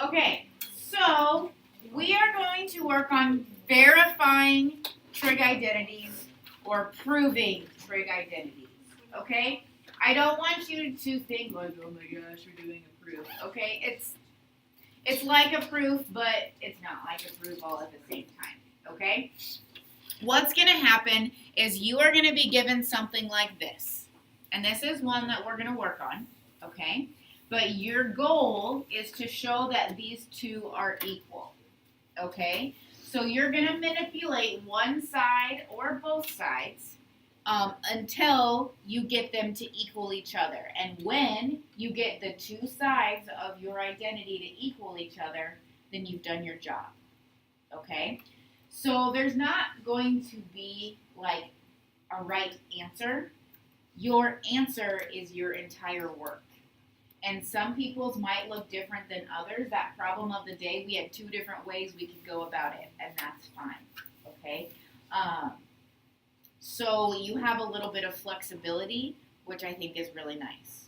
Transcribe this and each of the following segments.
Okay, so we are going to work on verifying trig identities or proving trig identities. Okay? I don't want you to think like, oh my gosh, we're doing a proof. Okay? It's like a proof, but it's not like a proof all at the same time. Okay? What's going to happen is you are going to be given something like this. And this is one that we're going to work on. Okay? But your goal is to show that these two are equal. Okay? So you're going to manipulate one side or both sides until you get them to equal each other. And when you get the two sides of your identity to equal each other, then you've done your job. Okay? So there's not going to be like a right answer. Your answer is your entire work. And some people's might look different than others. That problem of the day, we had two different ways we could go about it, and that's fine. Okay? So you have a little bit of flexibility, which I think is really nice.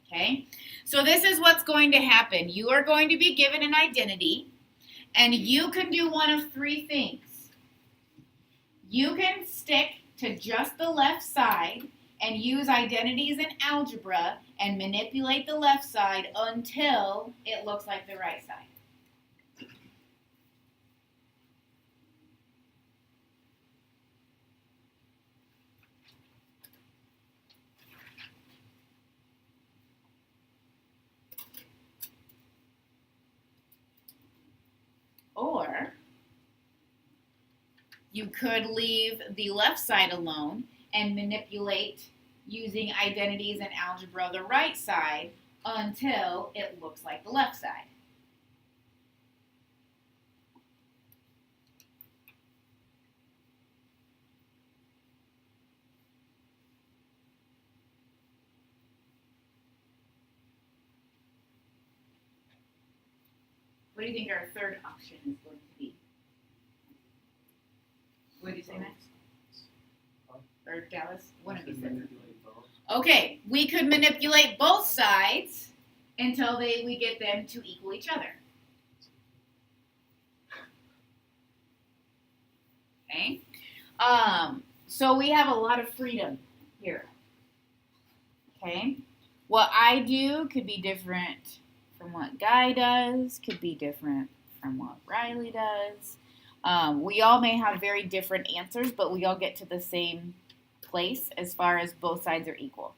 Okay? So this is what's going to happen. You are going to be given an identity, and you can do one of three things. You can stick to just the left side and use identities in algebra and manipulate the left side until it looks like the right side. Or you could leave the left side alone and manipulate using identities in algebra the right side until it looks like the left side. What do you think our third option is going to be? What did you say next? Or Dallas? One of these said. Okay, we could manipulate both sides until we get them to equal each other. Okay? So we have a lot of freedom here. Okay? What I do could be different from what Guy does, could be different from what Riley does. We all may have very different answers, but we all get to the same place as far as both sides are equal.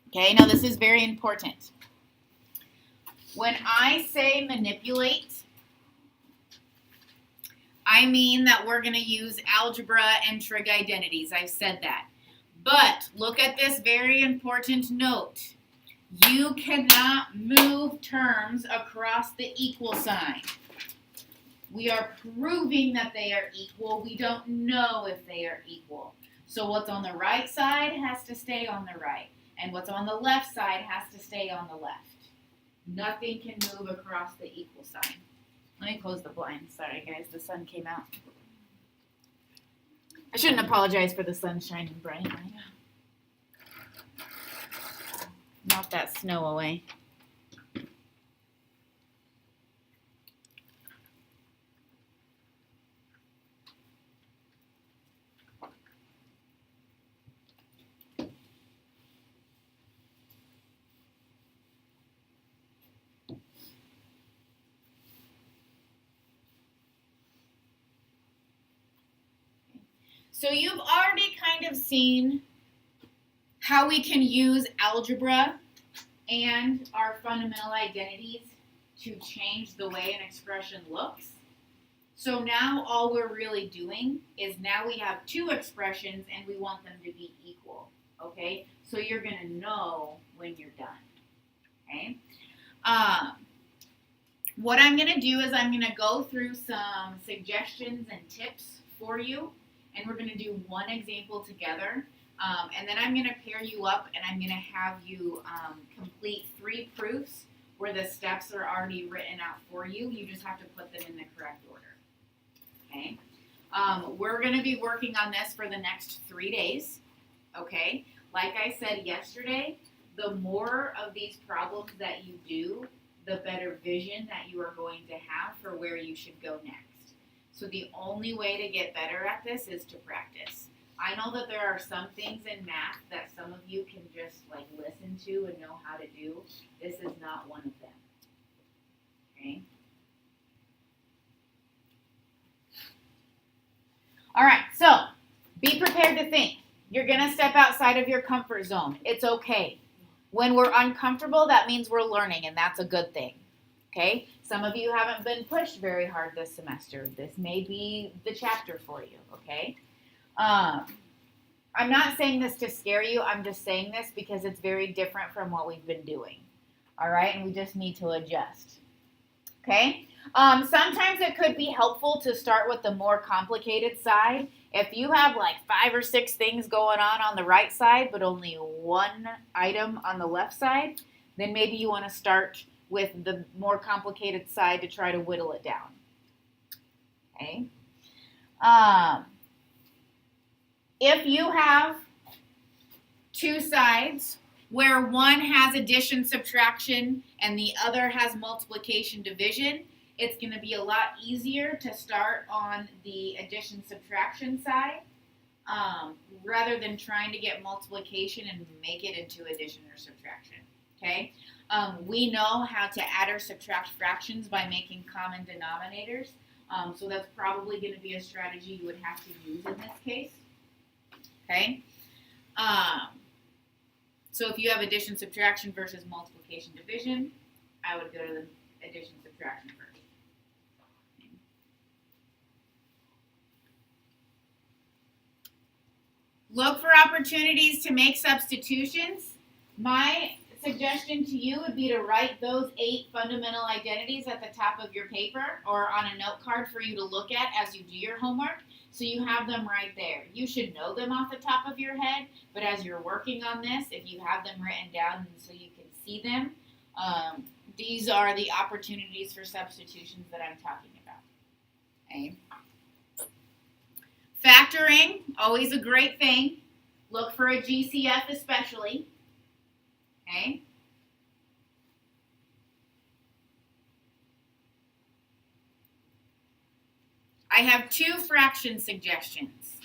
Okay, now this is very important. When I say manipulate, I mean that we're going to use algebra and trig identities. I've said that. But look at this very important note. You cannot move terms across the equal sign. We are proving that they are equal. We don't know if they are equal. So what's on the right side has to stay on the right. And what's on the left side has to stay on the left. Nothing can move across the equal sign. Let me close the blinds. Sorry, guys. The sun came out. I shouldn't apologize for the sun shining bright right now. Melt that snow away. So you've already kind of seen how we can use algebra and our fundamental identities to change the way an expression looks. So now all we're really doing is now we have two expressions and we want them to be equal. Okay? So you're going to know when you're done. Okay? What I'm going to do is I'm going to go through some suggestions and tips for you. And we're going to do one example together. And then I'm going to pair you up and I'm going to have you complete 3 proofs where the steps are already written out for you. You just have to put them in the correct order. Okay? We're going to be working on this for the next 3 days. Okay? Like I said yesterday, the more of these problems that you do, the better vision that you are going to have for where you should go next. So the only way to get better at this is to practice. I know that there are some things in math that some of you can just like listen to and know how to do. This is not one of them. Okay? All right, so be prepared to think. You're going to step outside of your comfort zone. It's okay. When we're uncomfortable, that means we're learning, and that's a good thing. Okay? Some of you haven't been pushed very hard this semester. This may be the chapter for you, okay? I'm not saying this to scare you. I'm just saying this because it's very different from what we've been doing. All right? And we just need to adjust. Okay? Sometimes it could be helpful to start with the more complicated side. If you have like 5 or 6 things going on the right side, but only one item on the left side, then maybe you want to start with the more complicated side to try to whittle it down. Okay? If you have 2 sides where one has addition, subtraction, and the other has multiplication, division, it's going to be a lot easier to start on the addition, subtraction side rather than trying to get multiplication and make it into addition or subtraction. Okay? We know how to add or subtract fractions by making common denominators, so that's probably going to be a strategy you would have to use in this case. Okay? So if you have addition, subtraction versus multiplication, division, I would go to the addition, subtraction first. Look for opportunities to make substitutions. My suggestion to you would be to write those 8 fundamental identities at the top of your paper or on a note card for you to look at as you do your homework, so you have them right there. You should know them off the top of your head, but as you're working on this, if you have them written down so you can see them, these are the opportunities for substitutions that I'm talking about. Okay. Factoring, always a great thing. Look for a GCF especially. Okay. I have 2 fraction suggestions.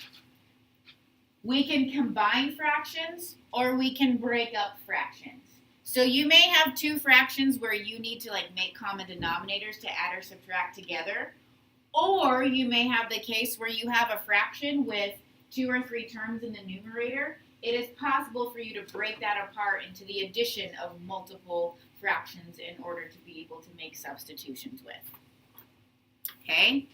We can combine fractions or we can break up fractions. So you may have 2 fractions where you need to like make common denominators to add or subtract together. Or you may have the case where you have a fraction with 2 or 3 terms in the numerator. It is possible for you to break that apart into the addition of multiple fractions in order to be able to make substitutions with. Okay?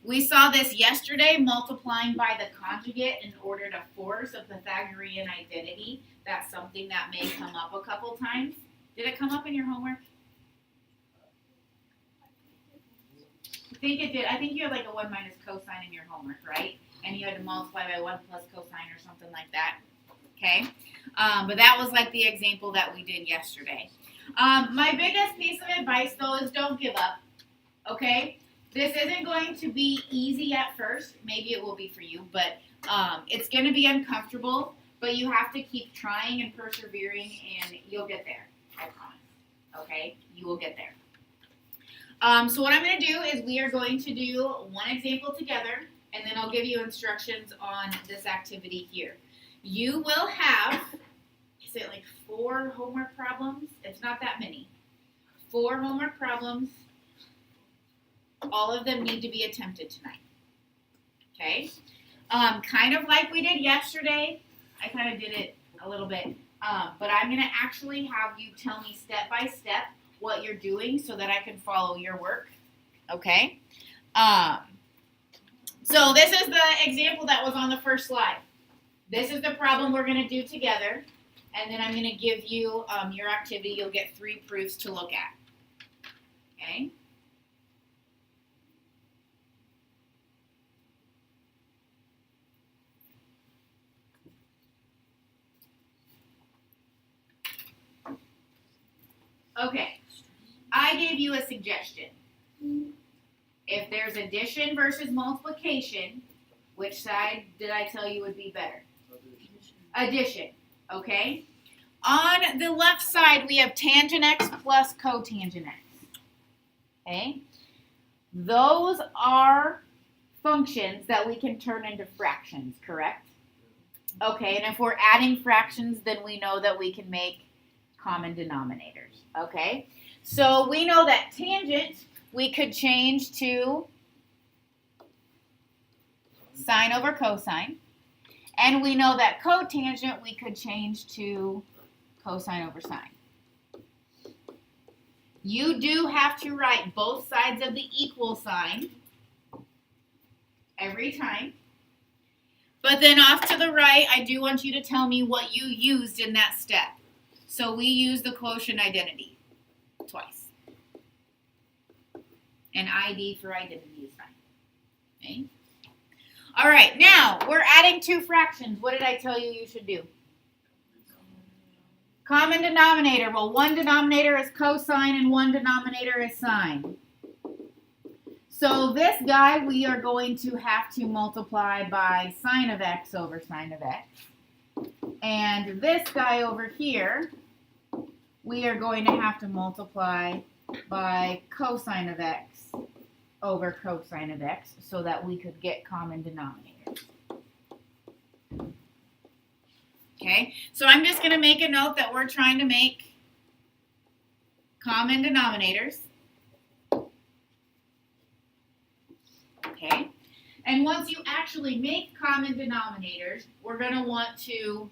We saw this yesterday, multiplying by the conjugate in order to force a Pythagorean identity. That's something that may come up a couple times. Did it come up in your homework? I think it did. I think you had like a 1 minus cosine in your homework, right? And you had to multiply by 1 plus cosine or something like that. Okay? But that was like the example that we did yesterday. My biggest piece of advice, though, is don't give up. Okay? This isn't going to be easy at first. Maybe it will be for you, but it's going to be uncomfortable. But you have to keep trying and persevering, and you'll get there. I promise. Okay? You will get there. So what I'm going to do is we are going to do one example together, and then I'll give you instructions on this activity here. You will have, is it like 4 homework problems? It's not that many. 4 homework problems. All of them need to be attempted tonight. Okay? Kind of like we did yesterday. I kind of did it a little bit. But I'm going to actually have you tell me step by step what you're doing so that I can follow your work. Okay? So this is the example that was on the first slide. This is the problem we're going to do together. And then I'm going to give you your activity. You'll get 3 proofs to look at. Okay? Okay, I gave you a suggestion. If there's addition versus multiplication, which side did I tell you would be better? Addition, okay? On the left side, we have tangent x plus cotangent x. Okay? Those are functions that we can turn into fractions, correct? Okay, and if we're adding fractions, then we know that we can make common denominators. Okay? So we know that tangent we could change to sine over cosine. And we know that cotangent we could change to cosine over sine. You do have to write both sides of the equal sign every time. But then off to the right, I do want you to tell me what you used in that step. So we use the quotient identity twice. And ID for identity is fine. Okay? All right, now we're adding two fractions. What did I tell you should do? Common denominator. Well, one denominator is cosine and one denominator is sine. So this guy we are going to have to multiply by sine of x over sine of x. And this guy over here we are going to have to multiply by cosine of x over cosine of x so that we could get common denominators. Okay, so I'm just going to make a note that we're trying to make common denominators. Okay, and once you actually make common denominators, we're going to want to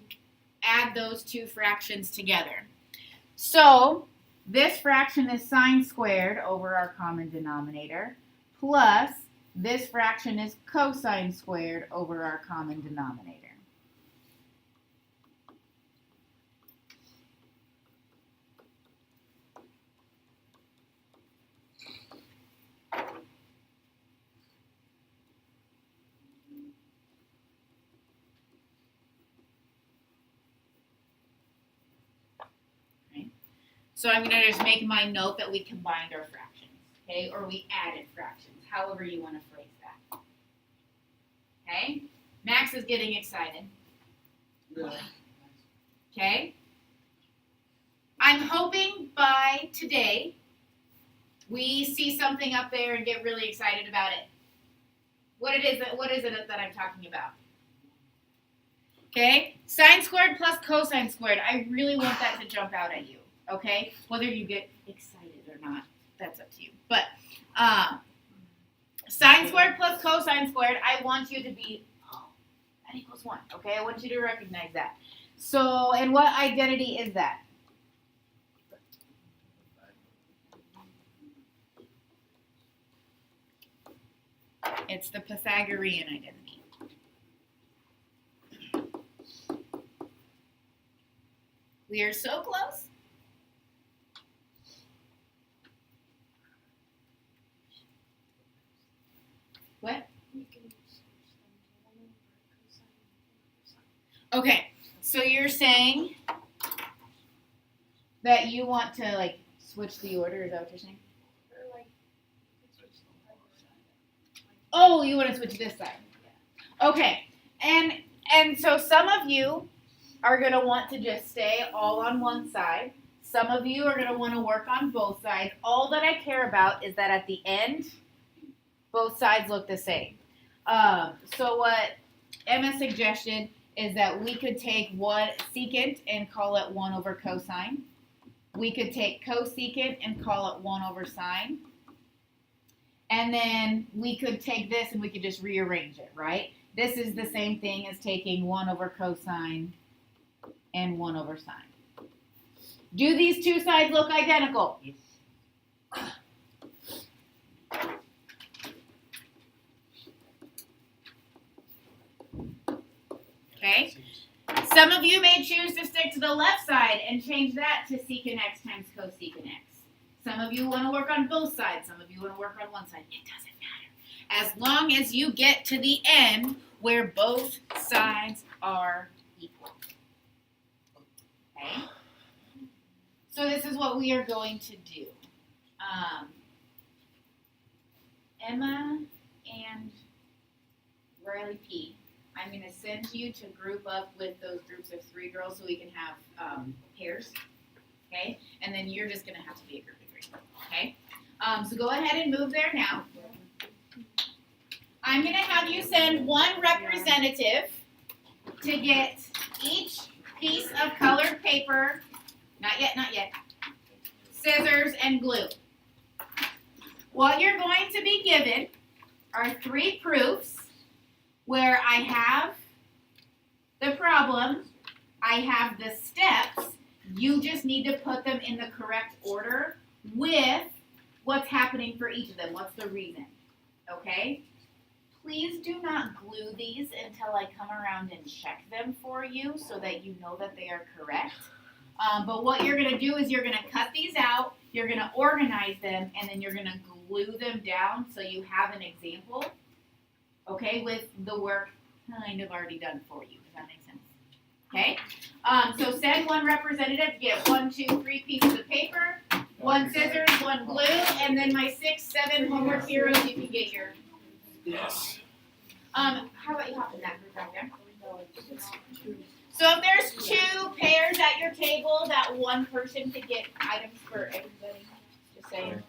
add those two fractions together. So this fraction is sine squared over our common denominator, plus this fraction is cosine squared over our common denominator. So I'm going to just make my note that we combined our fractions, okay, or we added fractions, however you want to phrase that. Okay, Max is getting excited. Okay, I'm hoping by today we see something up there and get really excited about it. What is it that I'm talking about? Okay, sine squared plus cosine squared. I really want that to jump out at you. Okay, whether you get excited or not, that's up to you. But sine squared plus cosine squared, I want you to be, that equals 1. Okay, I want you to recognize that. So, and what identity is that? It's the Pythagorean identity. We are so close. What? Okay, so you're saying that you want to like switch the order, is that what you're saying? Oh, you want to switch this side. Okay, and so some of you are going to want to just stay all on one side. Some of you are going to want to work on both sides. All that I care about is that at the end, both sides look the same. So what Emma suggested is that we could take one secant and call it 1 over cosine. We could take cosecant and call it 1 over sine. And then we could take this and we could just rearrange it, right? This is the same thing as taking 1 over cosine and 1 over sine. Do these two sides look identical? Yes. Okay. Some of you may choose to stick to the left side and change that to secant x times cosecant x. Some of you want to work on both sides. Some of you want to work on one side. It doesn't matter. As long as you get to the end where both sides are equal. Okay? So this is what we are going to do. Emma and Riley P., I'm gonna send you to group up with those groups of 3 girls so we can have pairs, okay? And then you're just gonna have to be a group of 3, okay? So go ahead and move there now. I'm gonna have you send 1 representative to get each piece of colored paper, not yet, scissors and glue. What you're going to be given are 3 proofs where I have the problem, I have the steps, you just need to put them in the correct order with what's happening for each of them, what's the reason, okay? Please do not glue these until I come around and check them for you so that you know that they are correct. But what you're going to do is you're going to cut these out, you're going to organize them, and then you're going to glue them down so you have an example, okay, with the work kind of already done for you. Does that make sense? Okay? So send 1 representative, get 1, 2, 3 pieces of paper, 1 scissors, 1 glue, and then my 6, 7 homework heroes, you can get your... Yes. How about you hop in that group right there? So if there's 2 pairs at your table, that 1 person could get items for everybody. Just saying.